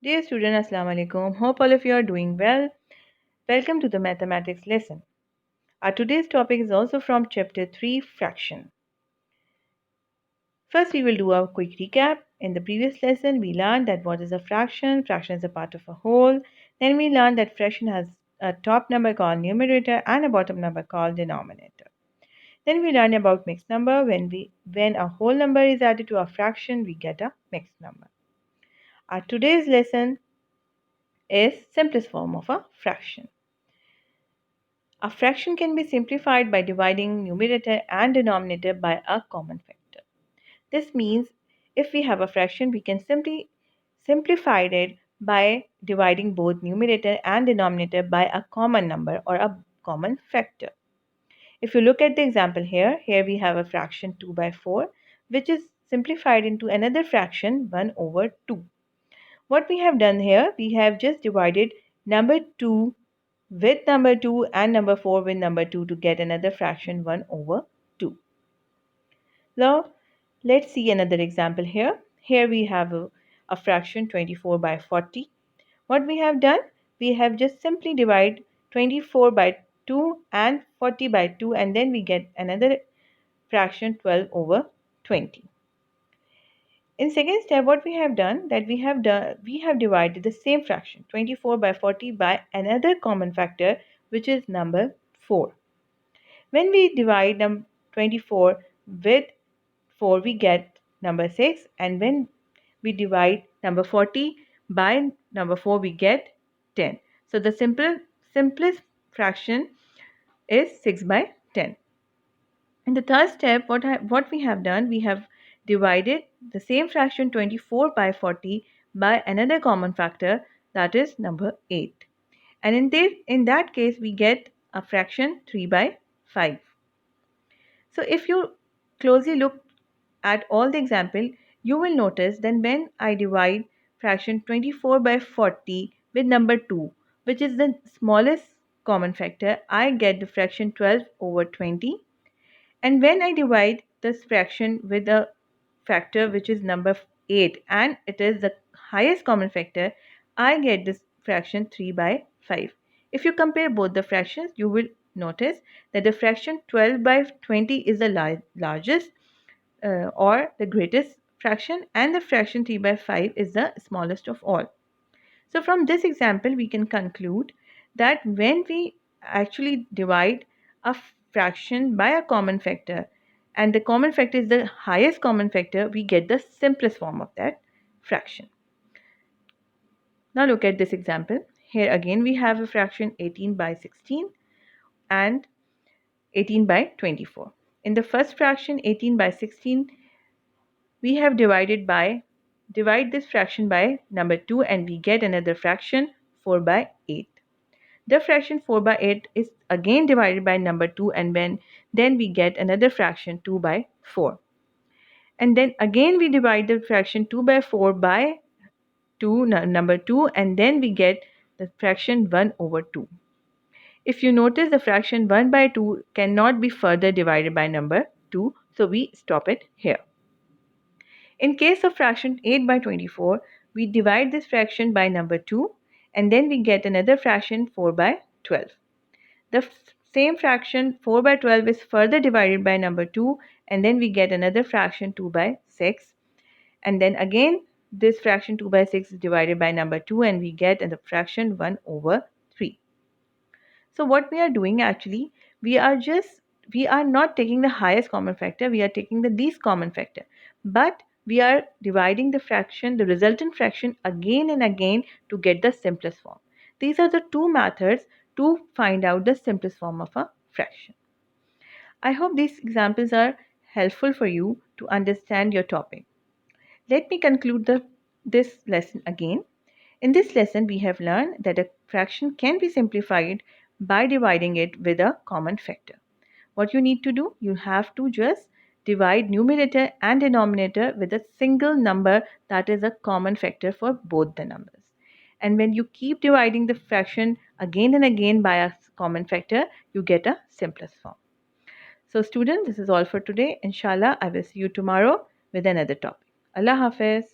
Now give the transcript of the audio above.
Dear student, Assalamu alaikum. Hope all of you are doing well. Welcome to the mathematics lesson. Our today's topic is also from chapter 3, fraction. First, we will do a quick recap. In the previous lesson, we learned that what is a fraction. Fraction is a part of a whole. Then we learned that fraction has a top number called numerator and a bottom number called denominator. Then we learned about mixed number. When a whole number is added to a fraction, we get a mixed number. Our today's lesson is simplest form of a fraction. A fraction can be simplified by dividing numerator and denominator by a common factor. This means if we have a fraction, we can simply simplify it by dividing both numerator and denominator by a common number or a common factor. If you look at the example here we have a fraction 2 by 4, which is simplified into another fraction 1 over 2. What we have done here, we have just divided number 2 with number 2 and number 4 with number 2 to get another fraction 1 over 2. Now, let's see another example here. Here we have a fraction 24 by 40. What we have done, we have just simply divided 24 by 2 and 40 by 2 and then we get another fraction 12 over 20. In second step, what we have done that we have divided the same fraction 24 by 40 by another common factor which is number 4. When we divide 24 with 4 we get number 6, and when we divide number 40 by number 4 we get 10. So the simplest fraction is 6 by 10. In the third step, what we have done, we have divided the same fraction 24 by 40 by another common factor, that is number 8. And in that case, we get a fraction 3 by 5. So if you closely look at all the example, you will notice that when I divide fraction 24 by 40 with number 2, which is the smallest common factor, I get the fraction 12 over 20. And when I divide this fraction with a factor which is number 8 and it is the highest common factor, I get this fraction 3 by 5. If you compare both the fractions, you will notice that the fraction 12 by 20 is the largest or the greatest fraction, and the fraction 3 by 5 is the smallest of all. So from this example, we can conclude that when we actually divide a fraction by a common factor and the common factor is the highest common factor, we get the simplest form of that fraction. Now look at this example. Here again we have a fraction 18 by 16 and 18 by 24. In the first fraction 18 by 16, we have divide this fraction by number 2 and we get another fraction 4 by 8. The fraction 4 by 8 is again divided by number 2 and then we get another fraction 2 by 4. And then again we divide the fraction 2 by 4 by number 2 and then we get the fraction 1 over 2. If you notice, the fraction 1 by 2 cannot be further divided by number 2, so we stop it here. In case of fraction 8 by 24, we divide this fraction by number 2 and then we get another fraction 4 by 12. The same fraction 4 by 12 is further divided by number 2 and then we get another fraction 2 by 6. And then again this fraction 2 by 6 is divided by number 2 and we get the fraction 1 over 3. So what we are doing actually, we are not taking the highest common factor, we are taking the least common factor. But we are dividing the resultant fraction again and again to get the simplest form. These are the two methods to find out the simplest form of a fraction. I hope these examples are helpful for you to understand your topic. Let me conclude this lesson again. In this lesson, we have learned that a fraction can be simplified by dividing it with a common factor. What you need to do, you have to just divide numerator and denominator with a single number that is a common factor for both the numbers. And when you keep dividing the fraction again and again by a common factor, you get a simplest form. So students, this is all for today. Inshallah, I will see you tomorrow with another topic. Allah Hafiz.